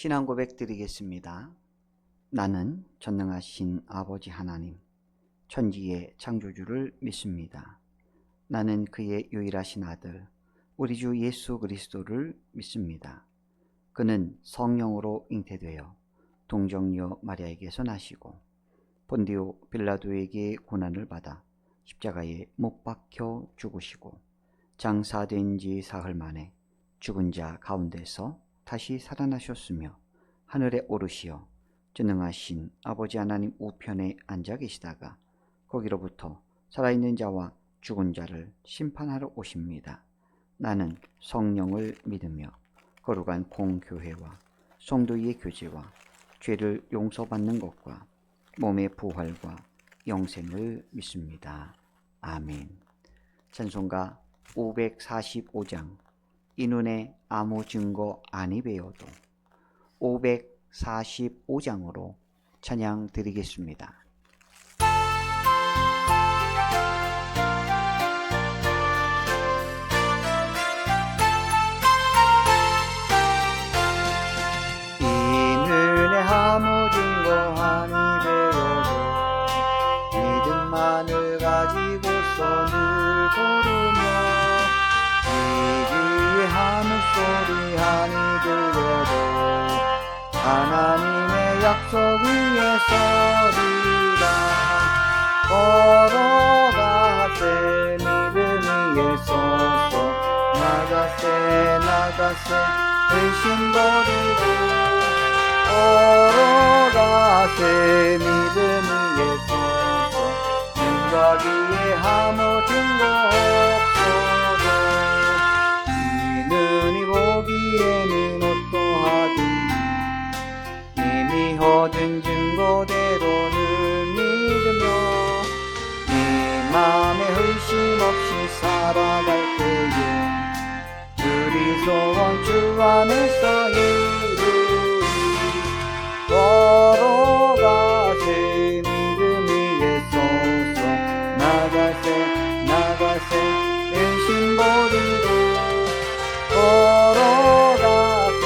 신앙 고백 드리겠습니다. 나는 전능하신 아버지 하나님, 천지의 창조주를 믿습니다. 나는 그의 유일하신 아들, 우리 주 예수 그리스도를 믿습니다. 그는 성령으로 잉태되어 동정녀 마리아에게서 나시고 본디오 빌라도에게 고난을 받아 십자가에 못 박혀 죽으시고 장사된 지 사흘 만에 죽은 자 가운데서 다시 살아나셨으며 하늘에 오르시어 전능하신 아버지 하나님 우편에 앉아 계시다가 거기로부터 살아있는 자와 죽은 자를 심판하러 오십니다. 나는 성령을 믿으며 거룩한 공교회와 성도의 교제와 죄를 용서받는 것과 몸의 부활과 영생을 믿습니다. 아멘. 찬송가 545장 이눈에 아무 증거 아니 배워도 545장으로 찬양 드리겠습니다. 이눈에 아무 증거 아니 배워도 믿음만을 가지고서 늘 부르며 아무 소리 아니 들려도 하나님의 약속 위에 서리라. 걸어가세 믿음 위에 서서 나가세 의심 버리고 걸어가세 믿음 위에 서서 눈과 귀에 아무 증거 없어도 눈이 보기에는 어떠하든 이미 얻은 증거대로는 믿으며 네 맘에 의심 없이 살아갈 때에 우리 소원 주 안에서 이루리. 걸어가세 믿음 위에 서서 나가세 의심 버리고 걸어가세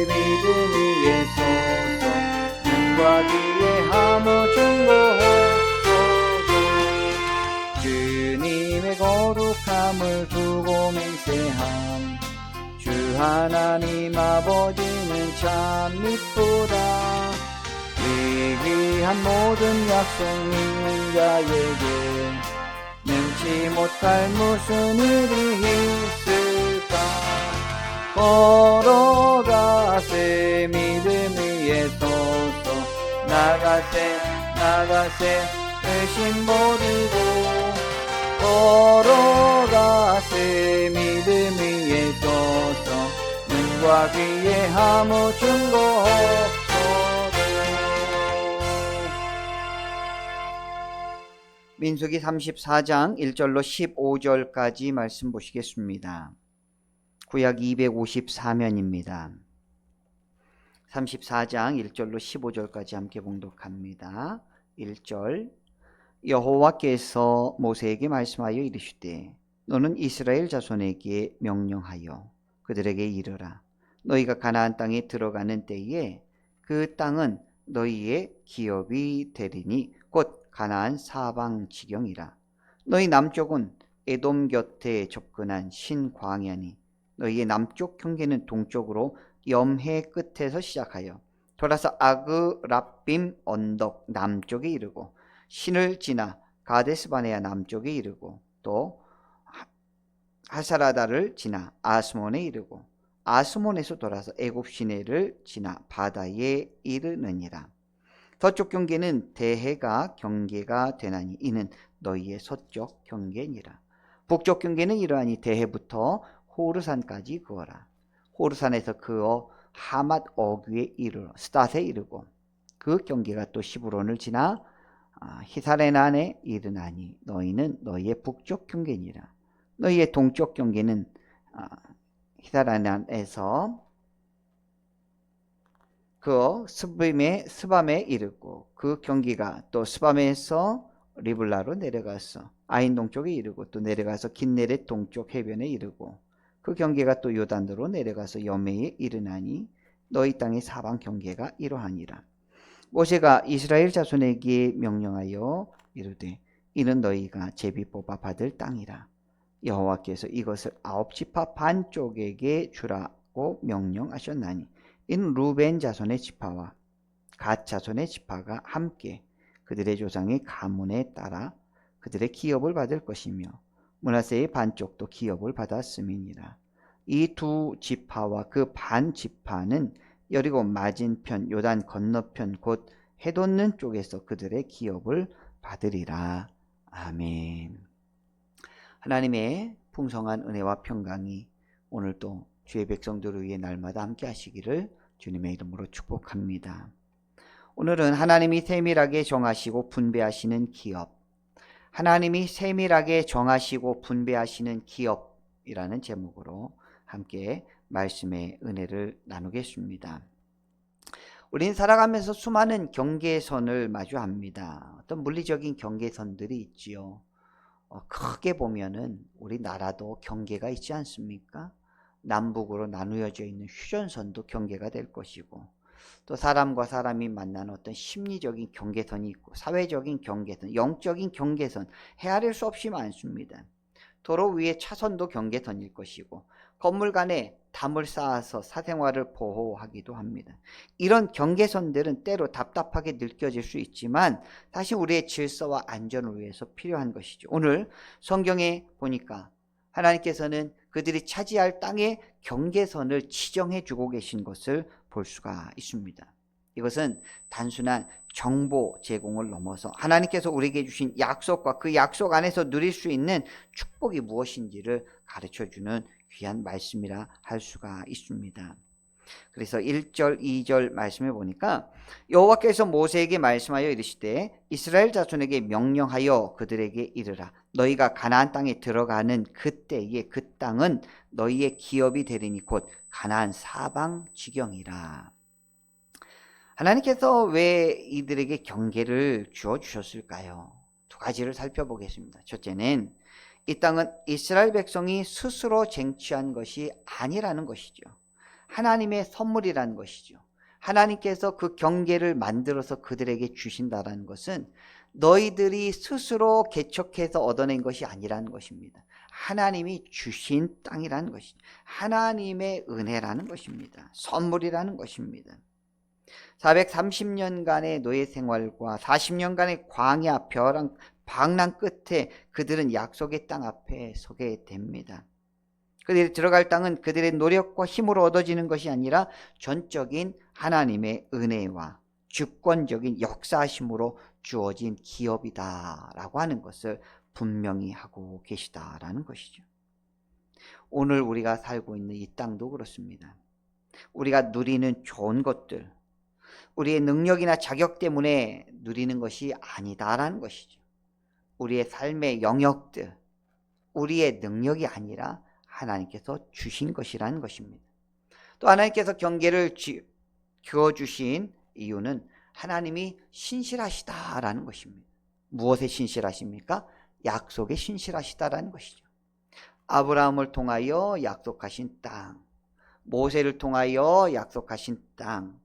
믿음 위에 서서 눈과 귀에 아무 증거 없어도 주님의 거룩함을 두고 맹세함. 주 하나님 아버지는 참 이쁘다. 위기한 모든 약속 믿는 자에게 능치 못할 무슨 일이 있을까. 걸어가세 믿음 위에 서서 나가세 의심 버리고 걸어가세 믿음 위에 서서 눈과 귀에 아무 증거 없어도. 민수기 34장 1절로 15절까지 말씀 보시겠습니다. 구약 254면입니다. 34장 1절로 15절까지 함께 봉독합니다. 1절 여호와께서 모세에게 말씀하여 이르시되 너는 이스라엘 자손에게 명령하여 그들에게 이르라. 너희가 가나안 땅에 들어가는 때에 그 땅은 너희의 기업이 되리니 곧 가나안 사방 지경이라. 너희 남쪽은 에돔 곁에 접근한 신광야니 너희의 남쪽 경계는 동쪽으로 염해 끝에서 시작하여 돌아서 아그랍빔 언덕 남쪽에 이르고 신을 지나 가데스바네아 남쪽에 이르고 또 하사라다를 지나 아스몬에 이르고 아스몬에서 돌아서 애굽 시내를 지나 바다에 이르느니라. 서쪽 경계는 대해가 경계가 되나니 이는 너희의 서쪽 경계니라. 북쪽 경계는 이러하니 대해부터 호르산까지 그어라. 호르산에서 그어 하맛 어귀에 이르러 스닷에 이르고 그 경계가 또 시브론을 지나 히사레난에 이르나니 너희는 너희의 북쪽 경계니라. 너희의 동쪽 경계는 히사레난에서 그어 스밤에 이르고 그 경계가 또 스밤에서 리블라로 내려가서 아인 동쪽에 이르고 또 내려가서 긴네렛 동쪽 해변에 이르고 그 경계가 또 요단으로 내려가서 여메에 이르나니 너희 땅의 사방 경계가 이러하니라. 모세가 이스라엘 자손에게 명령하여 이르되 이는 너희가 제비 뽑아 받을 땅이라. 여호와께서 이것을 9지파 반쪽에게 주라고 명령하셨나니 이는 루벤 자손의 지파와 갓 자손의 지파가 함께 그들의 조상의 가문에 따라 그들의 기업을 받을 것이며 므낫세의 반쪽도 기업을 받았음이니라. 이 두 지파와 그 반 지파는 여리고 맞은편 요단 건너편 곧 해돋는 쪽에서 그들의 기업을 받으리라. 아멘. 하나님의 풍성한 은혜와 평강이 오늘도 주의 백성들을 위해 날마다 함께 하시기를 주님의 이름으로 축복합니다. 오늘은 하나님이 세밀하게 정하시고 분배하시는 기업, 하나님이 세밀하게 정하시고 분배하시는 기업이라는 제목으로 함께 말씀의 은혜를 나누겠습니다. 우리는 살아가면서 수많은 경계선을 마주합니다. 어떤 물리적인 경계선들이 있지요. 크게 보면은 우리나라도 경계가 있지 않습니까? 남북으로 나누어져 있는 휴전선도 경계가 될 것이고, 또 사람과 사람이 만나는 어떤 심리적인 경계선이 있고, 사회적인 경계선, 영적인 경계선, 헤아릴 수 없이 많습니다. 도로 위에 차선도 경계선일 것이고, 건물 간에 담을 쌓아서 사생활을 보호하기도 합니다. 이런 경계선들은 때로 답답하게 느껴질 수 있지만 사실 우리의 질서와 안전을 위해서 필요한 것이죠. 오늘 성경에 보니까 하나님께서는 그들이 차지할 땅의 경계선을 지정해 주고 계신 것을 볼 수가 있습니다. 이것은 단순한 정보 제공을 넘어서 하나님께서 우리에게 주신 약속과 그 약속 안에서 누릴 수 있는 축복이 무엇인지를 가르쳐주는 귀한 말씀이라 할 수가 있습니다. 그래서 1절 2절 말씀해 보니까 여호와께서 모세에게 말씀하여 이르시되 이스라엘 자손에게 명령하여 그들에게 이르라. 너희가 가나안 땅에 들어가는 그때에 그 땅은 너희의 기업이 되리니 곧 가나안 사방 지경이라. 하나님께서 왜 이들에게 경계를 주어주셨을까요? 두 가지를 살펴보겠습니다. 첫째는 이 땅은 이스라엘 백성이 스스로 쟁취한 것이 아니라는 것이죠. 하나님의 선물이라는 것이죠. 하나님께서 그 경계를 만들어서 그들에게 주신다는 것은 너희들이 스스로 개척해서 얻어낸 것이 아니라는 것입니다. 하나님이 주신 땅이라는 것이죠. 하나님의 은혜라는 것입니다. 선물이라는 것입니다. 430년간의 노예 생활과 40년간의 광야 벼랑 방랑 끝에 그들은 약속의 땅 앞에 서게 됩니다. 그들이 들어갈 땅은 그들의 노력과 힘으로 얻어지는 것이 아니라 전적인 하나님의 은혜와 주권적인 역사심으로 주어진 기업이다라고 하는 것을 분명히 하고 계시다라는 것이죠. 오늘 우리가 살고 있는 이 땅도 그렇습니다. 우리가 누리는 좋은 것들, 우리의 능력이나 자격 때문에 누리는 것이 아니다라는 것이죠. 우리의 삶의 영역들, 우리의 능력이 아니라 하나님께서 주신 것이라는 것입니다. 또 하나님께서 경계를 그어주신 이유는 하나님이 신실하시다라는 것입니다. 무엇에 신실하십니까? 약속에 신실하시다라는 것이죠. 아브라함을 통하여 약속하신 땅, 모세를 통하여 약속하신 땅,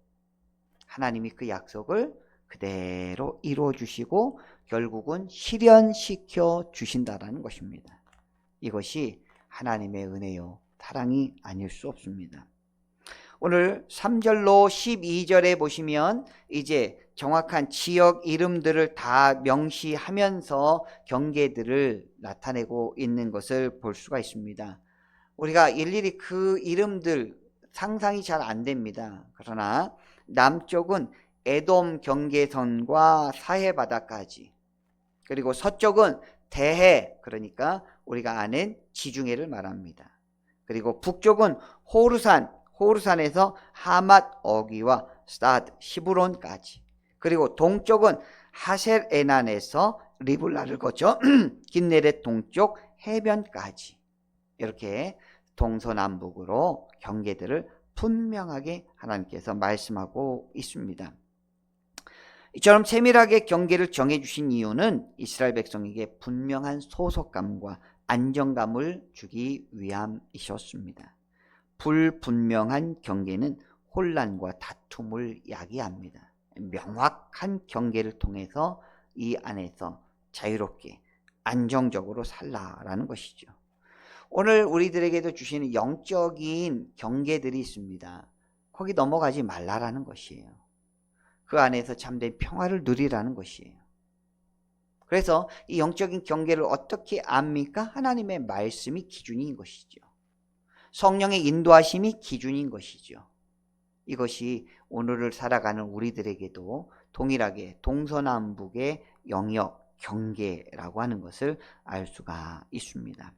하나님이 그 약속을 그대로 이루어 주시고 결국은 실현시켜 주신다라는 것입니다. 이것이 하나님의 은혜요 사랑이 아닐 수 없습니다. 오늘 3절로 12절에 보시면 이제 정확한 지역 이름들을 다 명시하면서 경계들을 나타내고 있는 것을 볼 수가 있습니다. 우리가 일일이 그 이름들 상상이 잘 안 됩니다. 그러나 남쪽은 에돔 경계선과 사해 바다까지, 그리고 서쪽은 대해, 그러니까 우리가 아는 지중해를 말합니다. 그리고 북쪽은 호르산에서 하맛 어귀와 스타드 시브론까지, 그리고 동쪽은 하셀 에난에서 리블라를 거쳐 긴네렛 동쪽 해변까지, 이렇게 동서남북으로 경계들을 분명하게 하나님께서 말씀하고 있습니다. 이처럼 세밀하게 경계를 정해주신 이유는 이스라엘 백성에게 분명한 소속감과 안정감을 주기 위함이셨습니다. 불분명한 경계는 혼란과 다툼을 야기합니다. 명확한 경계를 통해서 이 안에서 자유롭게 안정적으로 살라라는 것이죠. 오늘 우리들에게도 주시는 영적인 경계들이 있습니다. 거기 넘어가지 말라라는 것이에요. 그 안에서 참된 평화를 누리라는 것이에요. 그래서 이 영적인 경계를 어떻게 압니까? 하나님의 말씀이 기준인 것이죠. 성령의 인도하심이 기준인 것이죠. 이것이 오늘을 살아가는 우리들에게도 동일하게 동서남북의 영역, 경계라고 하는 것을 알 수가 있습니다.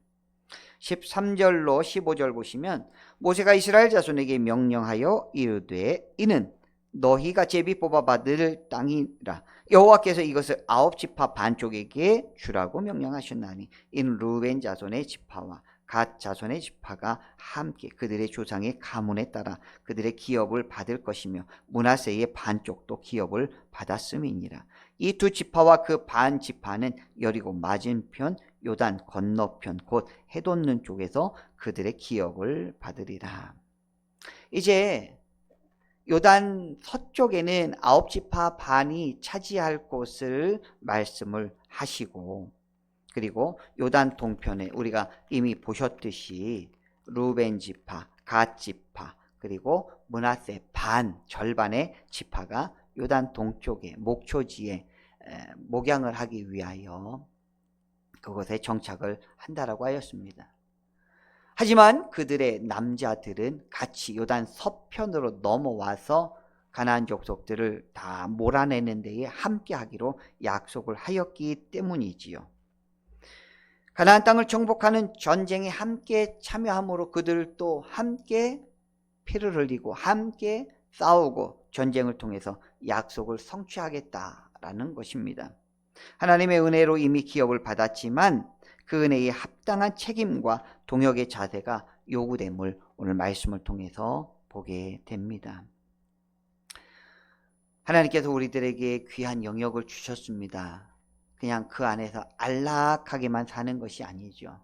13절로 15절 보시면 모세가 이스라엘 자손에게 명령하여 이르되 이는 너희가 제비 뽑아 받을 땅이라 여호와께서 이것을 9지파 반쪽에게 주라고 명령하셨나니 이는 루벤 자손의 지파와 갓 자손의 지파가 함께 그들의 조상의 가문에 따라 그들의 기업을 받을 것이며 므낫세의 반쪽도 기업을 받았음이니라. 이 두 지파와 그 반 지파는 여리고 맞은편 요단 건너편 곧 해돋는 쪽에서 그들의 기업을 받으리라. 이제 요단 서쪽에는 9지파 반이 차지할 곳을 말씀을 하시고, 그리고 요단 동편에 우리가 이미 보셨듯이 루벤 지파, 갓 지파, 그리고 므낫세 반 절반의 지파가 요단 동쪽에 목초지에 목양을 하기 위하여 그곳에 정착을 한다라고 하였습니다. 하지만 그들의 남자들은 같이 요단 서편으로 넘어와서 가나안 족속들을 다 몰아내는 데에 함께 하기로 약속을 하였기 때문이지요. 가나안 땅을 정복하는 전쟁에 함께 참여함으로 그들도 함께 피를 흘리고 함께 싸우고 전쟁을 통해서 약속을 성취하겠다라는 것입니다. 하나님의 은혜로 이미 기업을 받았지만 그 은혜에 합당한 책임과 동역의 자세가 요구됨을 오늘 말씀을 통해서 보게 됩니다. 하나님께서 우리들에게 귀한 영역을 주셨습니다. 그냥 그 안에서 안락하게만 사는 것이 아니죠.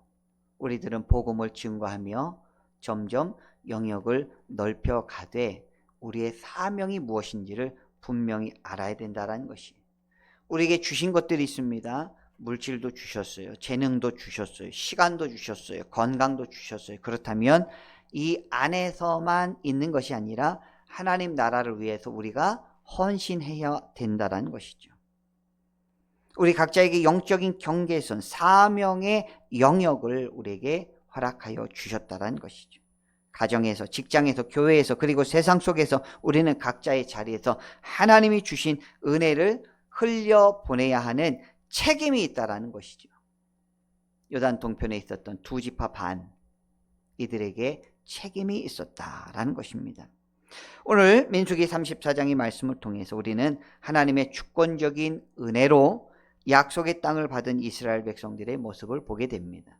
우리들은 복음을 증거하며 점점 영역을 넓혀가되 우리의 사명이 무엇인지를 분명히 알아야 된다는 것이. 우리에게 주신 것들이 있습니다. 물질도 주셨어요. 재능도 주셨어요. 시간도 주셨어요. 건강도 주셨어요. 그렇다면 이 안에서만 있는 것이 아니라 하나님 나라를 위해서 우리가 헌신해야 된다는 것이죠. 우리 각자에게 영적인 경계선, 사명의 영역을 우리에게 허락하여 주셨다는 것이죠. 가정에서, 직장에서, 교회에서, 그리고 세상 속에서 우리는 각자의 자리에서 하나님이 주신 은혜를 흘려보내야 하는 책임이 있다라는 것이죠. 요단 동편에 있었던 두 지파 반, 이들에게 책임이 있었다라는 것입니다. 오늘 민수기 34장의 말씀을 통해서 우리는 하나님의 주권적인 은혜로 약속의 땅을 받은 이스라엘 백성들의 모습을 보게 됩니다.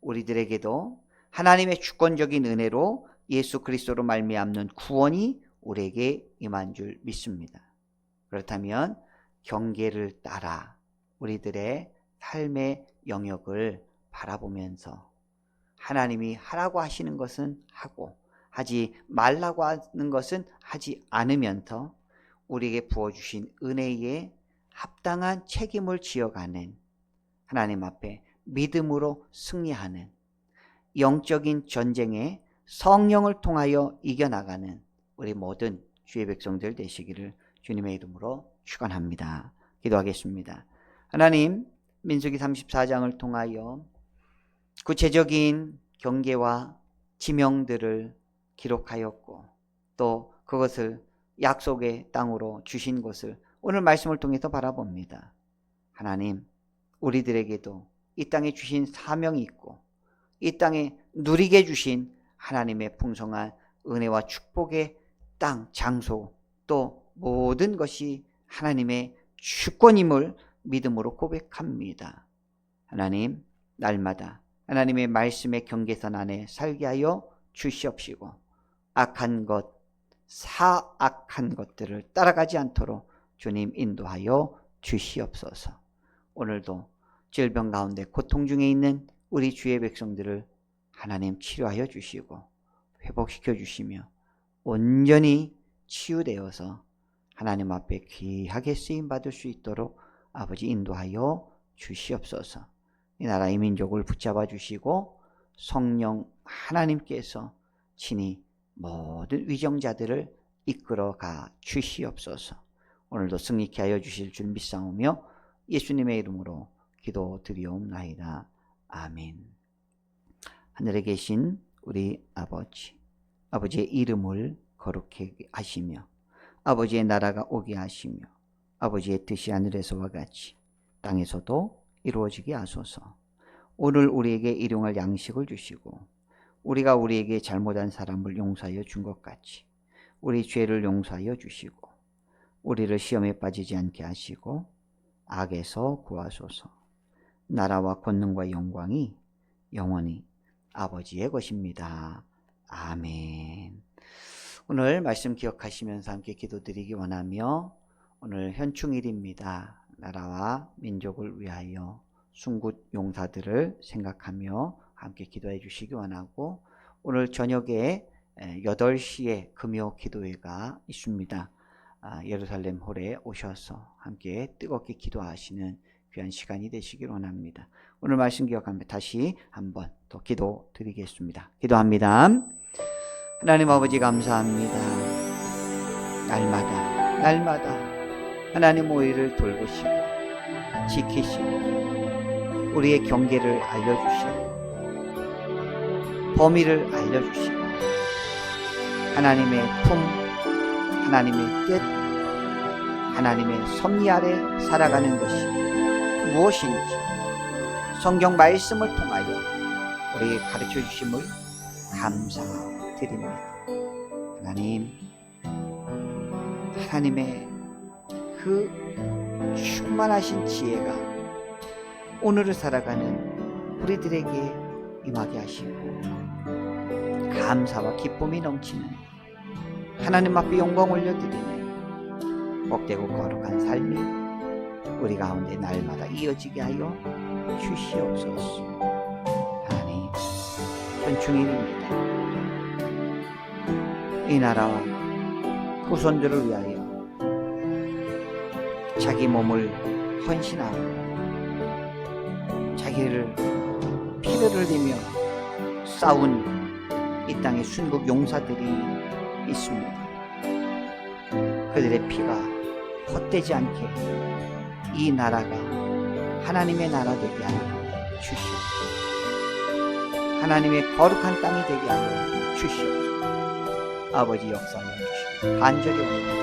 우리들에게도 하나님의 주권적인 은혜로 예수 그리스도로 말미암는 구원이 우리에게 임한 줄 믿습니다. 그렇다면 경계를 따라 우리들의 삶의 영역을 바라보면서 하나님이 하라고 하시는 것은 하고 하지 말라고 하는 것은 하지 않으면서 우리에게 부어주신 은혜에 합당한 책임을 지어가는, 하나님 앞에 믿음으로 승리하는, 영적인 전쟁에 성령을 통하여 이겨나가는 우리 모든 주의 백성들 되시기를 주님의 이름으로 축원합니다. 기도하겠습니다. 하나님, 민수기 34장을 통하여 구체적인 경계와 지명들을 기록하였고 또 그것을 약속의 땅으로 주신 것을 오늘 말씀을 통해서 바라봅니다. 하나님, 우리들에게도 이 땅에 주신 사명이 있고 이 땅에 누리게 주신 하나님의 풍성한 은혜와 축복의 땅, 장소, 또 모든 것이 하나님의 주권임을 믿음으로 고백합니다. 하나님, 날마다 하나님의 말씀의 경계선 안에 살게 하여 주시옵시고 악한 것, 사악한 것들을 따라가지 않도록 주님 인도하여 주시옵소서. 오늘도 질병 가운데 고통 중에 있는 우리 주의 백성들을 하나님 치료하여 주시고 회복시켜 주시며 온전히 치유되어서 하나님 앞에 귀하게 쓰임받을 수 있도록 아버지 인도하여 주시옵소서. 이 나라 이 민족을 붙잡아 주시고 성령 하나님께서 친히 모든 위정자들을 이끌어가 주시옵소서. 오늘도 승리케 하여 주실 줄 믿사오며 예수님의 이름으로 기도드리옵나이다. 아멘. 하늘에 계신 우리 아버지, 아버지의 이름을 거룩하게 하시며 아버지의 나라가 오게 하시며 아버지의 뜻이 하늘에서와 같이 땅에서도 이루어지게 하소서. 오늘 우리에게 일용할 양식을 주시고 우리가 우리에게 잘못한 사람을 용서하여 준 것 같이 우리 죄를 용서하여 주시고 우리를 시험에 빠지지 않게 하시고 악에서 구하소서. 나라와 권능과 영광이 영원히 아버지의 것입니다. 아멘. 오늘 말씀 기억하시면서 함께 기도드리기 원하며 오늘 현충일입니다. 나라와 민족을 위하여 순굿 용사들을 생각하며 함께 기도해 주시기 원하고 오늘 저녁에 8시에 금요 기도회가 있습니다. 예루살렘 홀에 오셔서 함께 뜨겁게 기도하시는 귀한 시간이 되시길 원합니다. 오늘 말씀 기억하며 다시 한번 더 기도 드리겠습니다. 기도합니다. 하나님 아버지 감사합니다. 날마다 하나님 우리를 돌보시고 지키시고 우리의 경계를 알려주시고 범위를 알려주시고 하나님의 품, 하나님의 뜻, 하나님의 섭리 아래 살아가는 것이 무엇인지 성경 말씀을 통하여 우리에게 가르쳐 주심을 감사드립니다. 하나님의 그 충만하신 지혜가 오늘을 살아가는 우리들에게 임하게 하시고 감사와 기쁨이 넘치는 하나님 앞에 영광 올려드리는 복되고 거룩한 삶이 우리 가운데 날마다 이어지게 하여 주시옵소서. 하나님, 현충일입니다. 이 나라와 후손들을 위하여 자기 몸을 헌신하고 자기를 피를 흘리며 싸운 이 땅의 순국 용사들이 있습니다. 그들의 피가 헛되지 않게 이 나라가 하나님의 나라 되게 하여 주시옵소서. 하나님의 거룩한 땅이 되게 하여 주시옵소서. 아버지 역사하여 주시고 간절히 원합니다.